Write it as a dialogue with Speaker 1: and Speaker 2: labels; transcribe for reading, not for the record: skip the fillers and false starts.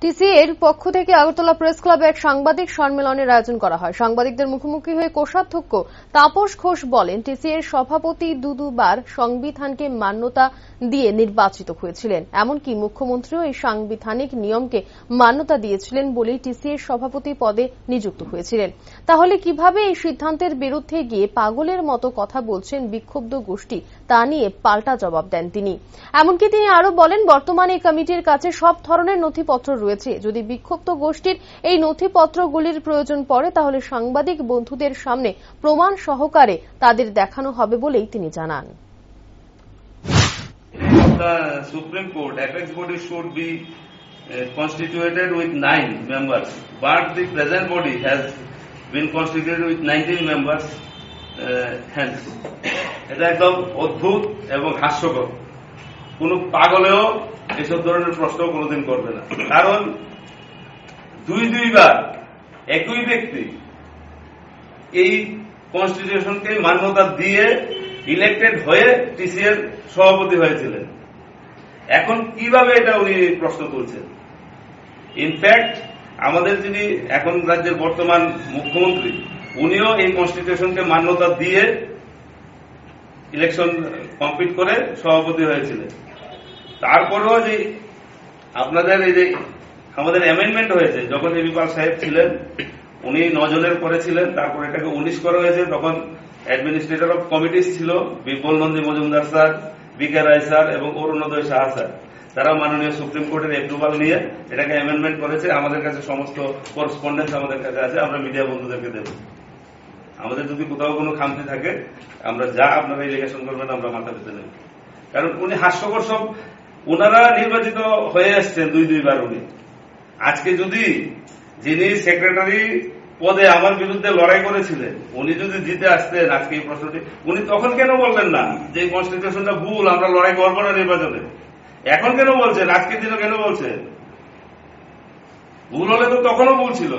Speaker 1: টিসিএর পক্ষ থেকে আগরতলা প্রেস ক্লাবে এক সাংবাদিক সম্মেলনের আয়োজন করা হয়। সাংবাদিকদের মুখোমুখি হয়ে কোষাধ্যক্ষ তাপস ঘোষ বলেন, টিসিএর সভাপতি দুবার সংবিধানকে মান্যতা দিয়ে নির্বাচিত হয়েছিলেন। এমনকি মুখ্যমন্ত্রীও এই সাংবিধানিক নিয়মকে মান্যতা দিয়েছিলেন বলেই টিসিএর সভাপতি পদে নিযুক্ত হয়েছিলেন। তাহলে কিভাবে এই সিদ্ধান্তের বিরুদ্ধে গিয়ে পাগলের মতো কথা বলছেন বিক্ষুব্ধ গোষ্ঠী, তা নিয়ে পাল্টা জবাব দেন তিনি। এমনকি তিনি আরো বলেন, বর্তমানে এই কমিটির কাছে সব ধরনের নথিপত্র রয়েছে। যদি বিক্ষুব্ধ গোষ্ঠীর এই নথিপত্রগুলির প্রয়োজন পড়ে তাহলে সাংবাদিক বন্ধুদের সামনে প্রমাণ সহকারে তাদের দেখানো হবে বলেই তিনি জানান।
Speaker 2: The Supreme Court apex body should be constituted with 9 members, but the present body has been constituted with 19 members. Hence, এটা একদম অদ্ভুত এবং হাস্যকর। কোন পাগলেও এসব ধরনের প্রশ্ন কোনোদিন করবে না। কারণ দুইবার একই ব্যক্তি এই কনস্টিটিউশনকে মান্যতা দিয়ে ইলেক্টেড হয়ে টিসিএর সভাপতি হয়েছিলেন। এখন কিভাবে এটা উনি প্রশ্ন তুলছেন? ইনফ্যাক্ট আমাদের যিনি এখন রাজ্যের বর্তমান মুখ্যমন্ত্রী, উনিও এই কনস্টিটিউশনকে মান্যতা দিয়ে ইলেকশন কমপ্লিট করে সভাপতি হয়েছিলেন। তারপরেও যে আপনাদের এই যে আমাদের অ্যামেন্ডমেন্ট হয়েছে, যখন এবি পাল সাহেব ছিলেন উনি 9 জনের করেছিলেন, তারপর এটাকে 19 করা হয়েছে। তখন অ্যাডমিনিস্ট্রেটর অফ কমিটিস ছিল বিপুল নন্দী মজুমদার স্যার, বিকে রায় স্যার এবং অরুণোদয় সাহা স্যার। তারা মাননীয় সুপ্রিম কোর্টের অ্যাপ্রুভাল নিয়ে এটাকে অ্যামেন্ডমেন্ট করেছে। আমাদের কাছে সমস্ত করেসপন্ডেন্স আমাদের কাছে আছে, আমরা মিডিয়া বন্ধুদেরকে দেব। আমাদের যদি কোথাও কোনো খামতি থাকে আমরা যা আপনারা ইলিগেশন করবেন আমরা মাথা পেতে নেব। কারণ উনি হাস্যকর সব, ওনারা নির্বাচিত হয়ে আসছেন দুইবার। উনি আজকে যদি যিনি সেক্রেটারি পদে আমার বিরুদ্ধে লড়াই করেছিলেন উনি যদি জিতে আসতেন আজকে এই প্রশ্নটি, উনি তখন কেন বললেন না যে কনস্টিটিউশনটা ভুল, আমরা লড়াই করবো না নির্বাচনে? এখন কেন বলছেন? আজকের দিনে কেন বলছেন? ভুল হলে তো তখনও ভুল ছিল।